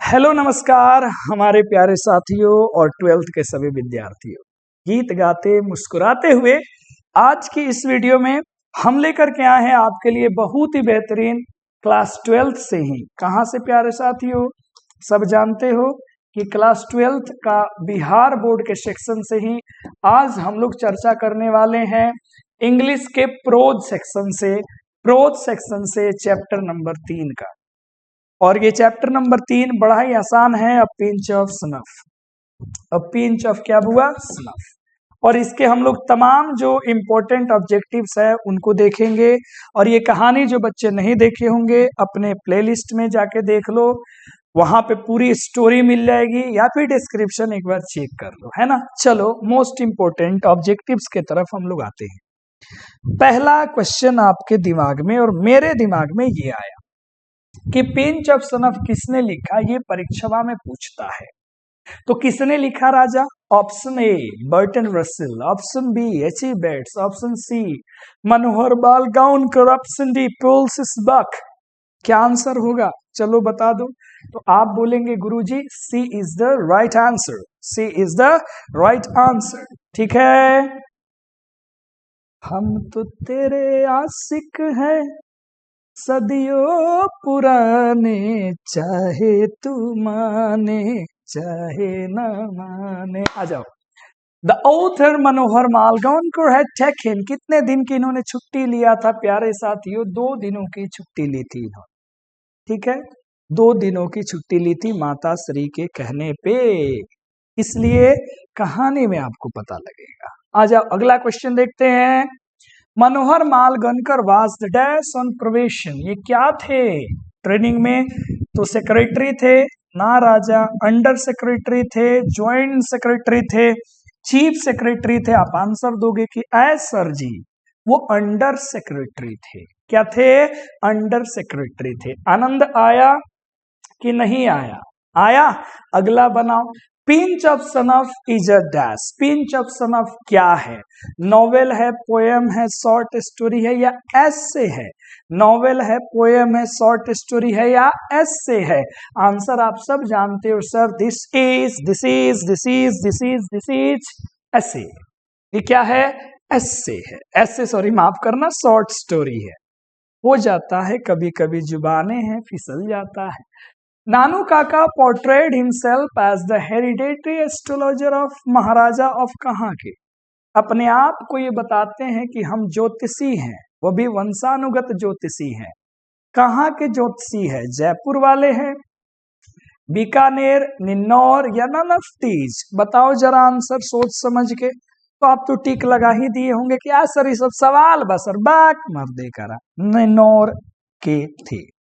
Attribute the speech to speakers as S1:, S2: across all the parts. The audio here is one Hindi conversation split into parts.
S1: हेलो नमस्कार हमारे प्यारे साथियों और 12th के सभी विद्यार्थियों। गीत गाते मुस्कुराते हुए आज की इस वीडियो में हम लेकर के आए हैं आपके लिए बहुत ही बेहतरीन क्लास 12th से ही। कहां से प्यारे साथियों? सब जानते हो कि क्लास 12th का बिहार बोर्ड के सेक्शन से ही आज हम लोग चर्चा करने वाले हैं इंग्लिश के प्रोज सेक्शन से चैप्टर नंबर 3 का। और ये चैप्टर नंबर 3 बड़ा ही आसान है, a pinch of snuff. A pinch of क्या हुआ? स्नफ। और इसके हम लोग तमाम जो इम्पोर्टेंट ऑब्जेक्टिव्स है उनको देखेंगे। और ये कहानी जो बच्चे नहीं देखे होंगे अपने प्लेलिस्ट में जाके देख लो, वहां पे पूरी स्टोरी मिल जाएगी, या फिर डिस्क्रिप्शन एक बार चेक कर लो, है ना। चलो मोस्ट इम्पोर्टेंट ऑब्जेक्टिव्स के तरफ हम लोग आते हैं। पहला क्वेश्चन आपके दिमाग में और मेरे दिमाग में ये आया कि पिंच ऑफ स्नफ किसने लिखा, ये परीक्षा में पूछता है। तो किसने लिखा Raja? Option A Burton Russell, option B H E. Bates, option C Manohar Malgaonkar, option D Paul सिसबक। क्या आंसर होगा? चलो बता दो। तो आप बोलेंगे Guruji C is the right answer, C is the right answer. ठीक है, हम तो तेरे आशिक हैं सदियों पुराने, चाहे तू माने चाहे न माने। आ जाओ। The author Manohar Malgaonkar had taken, कितने दिन की इन्होंने छुट्टी लिया था प्यारे साथियों? 2 दिनों की छुट्टी ली थी इन्होंने। ठीक है, 2 दिनों की छुट्टी ली थी माता श्री के कहने पे, इसलिए कहानी में आपको पता लगेगा। आ जाओ अगला क्वेश्चन देखते हैं। Manohar Malgaonkar was the dash on probation, ये क्या थे ट्रेनिंग में? तो सेक्रेटरी थे ना राजा, अंडर सेक्रेटरी थे, ज्वाइंट सेक्रेटरी थे, चीफ सेक्रेटरी थे। आप आंसर दोगे कि एज सर जी वो अंडर सेक्रेटरी थे। क्या थे? अंडर सेक्रेटरी थे। आनंद आया कि नहीं आया? आया। अगला बनाओ। Pinch of snuff is a dash, pinch of snuff क्या है? नॉवेल है, पोएम है, शॉर्ट स्टोरी है या एस्से है? नॉवेल है, पोएम है, शॉर्ट स्टोरी है या एस्से है? आंसर आप सब जानते हो सर, दिस इज एस्से। ये क्या है? एस्से है। एस्से सॉरी माफ करना, शॉर्ट स्टोरी है। हो जाता है कभी कभी, जुबाने हैं फिसल जाता है। Nanu Kaka portrayed himself as the hereditary astrologer of Maharaja of कहाँ के? अपने आप को ये बताते हैं कि हम ज्योतिषी हैं, वो भी वंशानुगत ज्योतिषी हैं। कहाँ के ज्योतिषी है? जयपुर वाले हैं, बीकानेर, निन्नौर या नन ऑफ दीज? बताओ जरा आंसर सोच समझ के। तो आप तो टिक लगा ही दिए होंगे कि सर ये सब सवाल बसर बाक मर दे करा। निन्नौर के थे।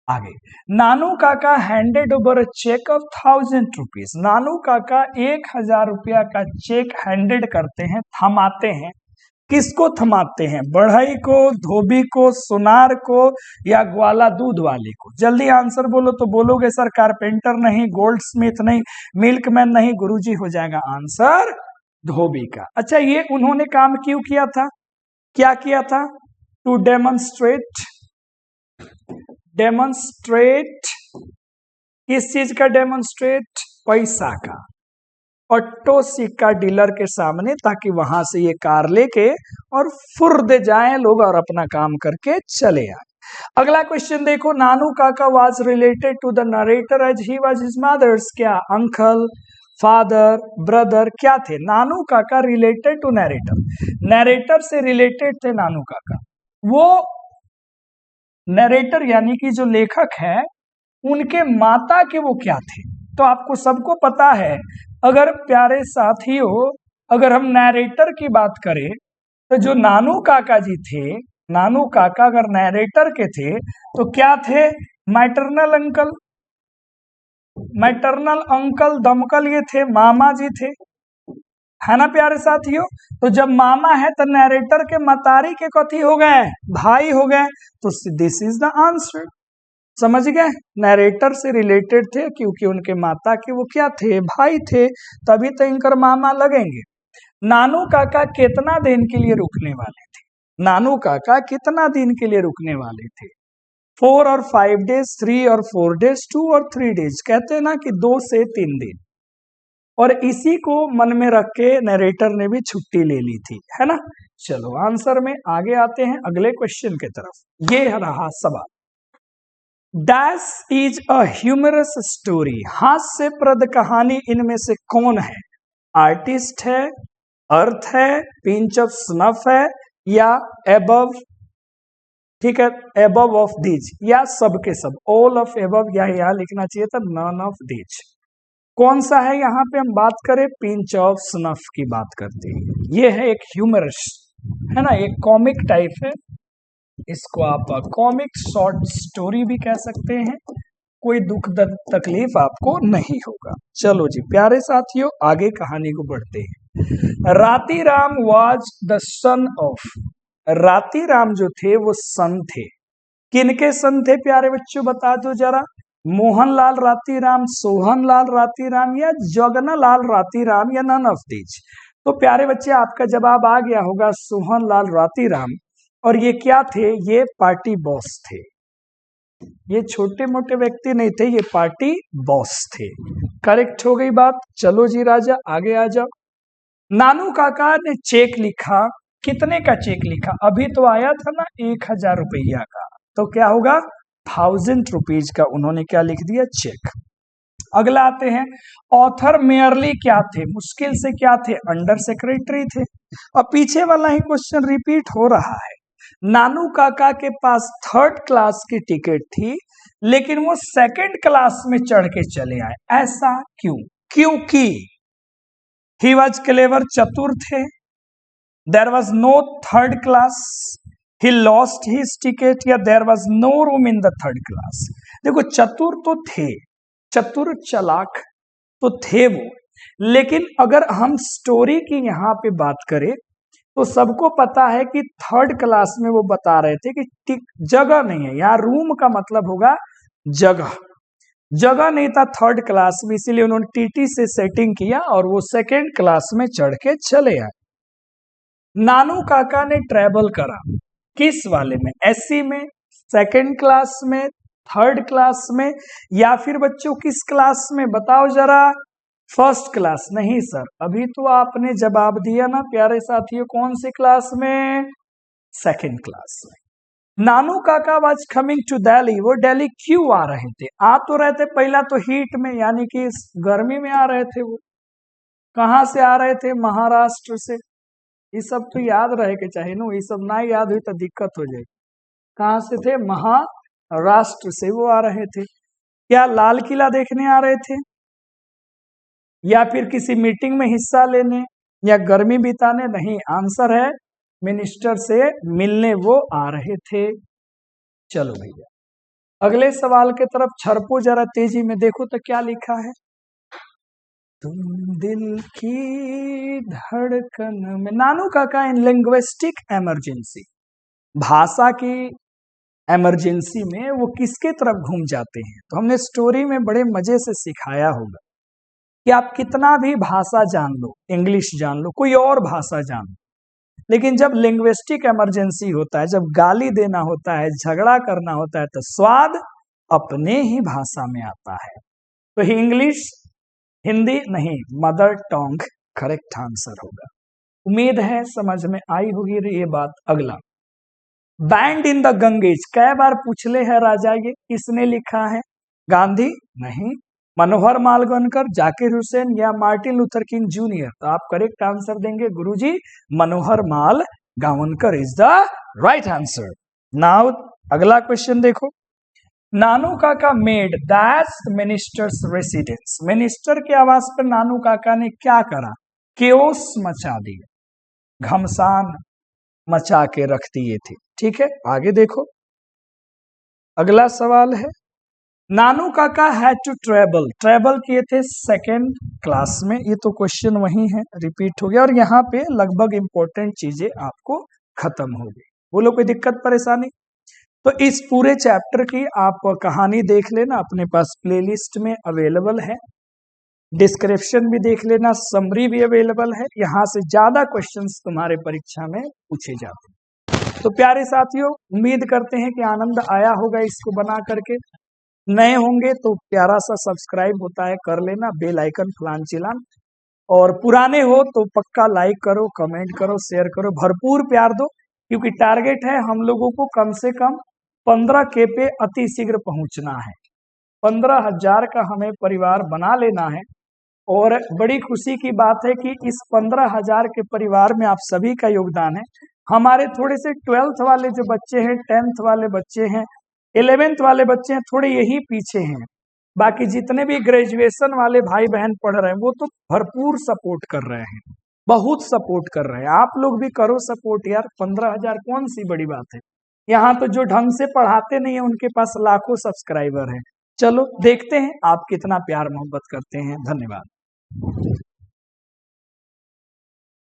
S1: आगे, नानू काका handed over cheque of 1000 rupees. Nanu काका 1000 रुपया का चेक हैंडेड करते हैं, थमाते हैं। किसको थमाते हैं? बढ़ई को, धोबी को, सुनार को या ग्वाला दूध वाले को? जल्दी आंसर बोलो। तो बोलोगे सर कारपेंटर नहीं, गोल्ड स्मिथ नहीं, मिल्कमैन नहीं। गुरुजी हो जाएगा आंसर धोबी का। अच्छा, ये उन्होंने काम क्यों किया था? क्या किया था? टू डेमोन्स्ट्रेट किस चीज का डेमोन्स्ट्रेट? पैसा का। ऑटो सिक्का डीलर के सामने, ताकि वहां से ये कार लेके और फुर्द जाए लोग और अपना काम करके चले आए। अगला क्वेश्चन देखो। Nanu Kaka was related to the narrator as he was his mother's. क्या? अंकल, फादर, ब्रदर क्या थे? Nanu Kaka related to narrator, narrator से रिलेटेड थे नानू काका। वो नरेटर यानी कि जो लेखक है, उनके माता के वो क्या थे? तो आपको सबको पता है। अगर प्यारे साथियों, अगर हम नरेटर की बात करें तो जो नानू काका जी थे, नानू काका अगर नरेटर के थे तो क्या थे? मैटरनल अंकल, मैटरनल अंकल दमकल ये थे, मामा जी थे, है ना प्यारे साथियों। तो जब मामा है तो नरेटर के मतारी के कथी हो गए? भाई हो गए। तो दिस इज द आंसर। समझ गए? नरेटर से रिलेटेड थे क्योंकि उनके माता के वो क्या थे? भाई थे, तभी तो इनकर मामा लगेंगे। नानू काका कितना दिन के लिए रुकने वाले थे? नानू काका कितना दिन के लिए रुकने वाले थे? 4 और 5 डेज, 3 और 4 डेज, 2 और 3 डेज, कहते हैं ना कि 2 से 3 दिन। और इसी को मन में रख के नरेटर ने भी छुट्टी ले ली थी, है ना। चलो आंसर में आगे आते हैं अगले क्वेश्चन के तरफ। ये रहा सवाल, dash is a humorous story, हास्यप्रद कहानी इनमें से कौन है? आर्टिस्ट है, अर्थ है, पिंच ऑफ स्नफ है, या एबव, ठीक है, एबव ऑफ दीज, या सब के सब, ऑल ऑफ एबव, या यहाँ लिखना चाहिए था नन ऑफ दीज। कौन सा है? यहाँ पे हम बात करें पिंच ऑफ स्नफ की बात करते हैं। ये है एक ह्यूमरस, है ना, एक कॉमिक टाइप है, इसको आप कॉमिक शॉर्ट स्टोरी भी कह सकते हैं। कोई दुख तकलीफ आपको नहीं होगा। चलो जी प्यारे साथियों, आगे कहानी को बढ़ते हैं। रातीराम वाज द सन ऑफ, रातीराम जो थे वो सन थे, किनके सन थे प्यारे बच्चों, बता दो जरा। मोहनलाल रातीराम, सोहनलाल रातीराम, या जगनालाल रातीराम, या नन ऑफ दीज। तो प्यारे बच्चे आपका जवाब आ गया होगा सोहनलाल रातीराम। और ये क्या थे? ये पार्टी बॉस थे, ये छोटे मोटे व्यक्ति नहीं थे, ये पार्टी बॉस थे। करेक्ट हो गई बात। चलो जी राजा आगे आ जाओ। नानू काका ने चेक लिखा, कितने का चेक लिखा? अभी तो आया था ना 1000 रुपया का, तो क्या होगा 1000 रुपीज का उन्होंने क्या लिख दिया? चेक। अगला आते हैं, ऑथर मेयरली क्या थे? मुश्किल से क्या थे? अंडर सेक्रेटरी थे। और पीछे वाला ही क्वेश्चन रिपीट हो रहा है। नानू काका के पास 3rd क्लास की टिकट थी, लेकिन वो 2nd क्लास में चढ़ के चले आए, ऐसा क्यों? क्योंकि ही वॉज क्लेवर, चतुर थे, there was no 3rd class, he lost his ticket, या there was no room in the 3rd class. देखो चतुर तो थे, चतुर चालाक तो थे वो, लेकिन अगर हम स्टोरी की यहाँ पे बात करें तो सबको पता है कि 3rd क्लास में वो बता रहे थे कि जगह नहीं है, यहाँ रूम का मतलब होगा जगह, जगह नहीं था 3rd क्लास में, इसीलिए उन्होंने टीटी से सेटिंग किया और वो 2nd क्लास में चढ़ के चले आए। नानू काका ने ट्रेवल करा किस वाले में? एसी में, 2nd क्लास में, 3rd क्लास में, या फिर बच्चों किस क्लास में बताओ जरा? 1st class. नहीं सर, अभी तो आपने जवाब दिया ना प्यारे साथियों, कौन सी क्लास में? 2nd क्लास में। नानू Kaka was coming to Delhi, वो दिल्ली क्यों आ रहे थे? आ तो रहे थे पहला तो हीट में, यानी कि गर्मी में आ रहे थे। वो कहाँ से आ रहे थे? महाराष्ट्र से। ये सब तो याद रहे के चाहिए ना, ये सब ना याद हुई तो दिक्कत हो जाएगी। कहाँ से थे? महाराष्ट्र से वो आ रहे थे। क्या लाल किला देखने आ रहे थे, या फिर किसी मीटिंग में हिस्सा लेने, या गर्मी बिताने? नहीं, आंसर है मिनिस्टर से मिलने वो आ रहे थे। चलो भैया अगले सवाल के तरफ छरपो जरा तेजी में, देखो तो क्या लिखा है। तुम दिल की धड़कन में, नानू काका इन लिंग्विस्टिक इमरजेंसी, भाषा की इमरजेंसी में वो किसके तरफ घूम जाते हैं? तो हमने स्टोरी में बड़े मजे से सिखाया होगा कि आप कितना भी भाषा जान लो, इंग्लिश जान लो, कोई और भाषा जान लो, लेकिन जब लिंग्विस्टिक इमरजेंसी होता है, जब गाली देना होता है, झगड़ा करना होता है, तो स्वाद अपने ही भाषा में आता है। तो इंग्लिश, हिंदी नहीं, मदर टंग करेक्ट आंसर होगा। उम्मीद है समझ में आई होगी ये बात। अगला, बैंड इन द गंगेज, कई बार पूछ ले है राजा, ये किसने लिखा है? गांधी? नहीं। मनोहर मालवणकर, जाकिर हुसैन, या मार्टिन लूथर किंग जूनियर? तो आप करेक्ट आंसर देंगे Guruji, Manohar Malgaonkar is the right answer. Now अगला क्वेश्चन देखो। नानू काका made that minister's residence, minister के आवास पर नानू काका ने क्या करा? केओस मचा दिया, घमसान मचा के रख दिए थे। ठीक है आगे देखो, अगला सवाल है, नानू काका हैड टू ट्रेवल, ट्रेवल किए थे 2nd क्लास में। ये तो क्वेश्चन वही है, रिपीट हो गया, और यहाँ पे लगभग इंपॉर्टेंट चीजें आपको खत्म हो गई। बोलो कोई दिक्कत परेशानी? तो इस पूरे चैप्टर की आप कहानी देख लेना, अपने पास प्लेलिस्ट में अवेलेबल है, डिस्क्रिप्शन भी देख लेना, समरी भी अवेलेबल है। यहाँ से ज्यादा क्वेश्चंस तुम्हारे परीक्षा में पूछे जाते हैं। तो प्यारे साथियों, उम्मीद करते हैं कि आनंद आया होगा इसको बना करके। नए होंगे तो प्यारा सा सब्सक्राइब होता है, कर लेना, बेल आइकन फलान चिलान। और पुराने हो तो पक्का लाइक करो, कमेंट करो, शेयर करो, भरपूर प्यार दो, क्योंकि टारगेट है हम लोगों को कम से कम 15K पे अति शीघ्र पहुंचना है। 15,000 का हमें परिवार बना लेना है। और बड़ी खुशी की बात है कि इस 15,000 के परिवार में आप सभी का योगदान है। हमारे थोड़े से 12th वाले जो बच्चे हैं, 10th वाले बच्चे हैं, 11th वाले बच्चे हैं, थोड़े यही पीछे हैं। बाकी जितने भी ग्रेजुएशन वाले भाई बहन पढ़ रहे हैं वो तो भरपूर सपोर्ट कर रहे हैं, बहुत सपोर्ट कर रहे हैं। आप लोग भी करो सपोर्ट यार, 15,000 कौन सी बड़ी बात है। यहाँ तो जो ढंग से पढ़ाते नहीं है उनके पास लाखों सब्सक्राइबर हैं। चलो देखते हैं आप कितना प्यार मोहब्बत करते हैं। धन्यवाद।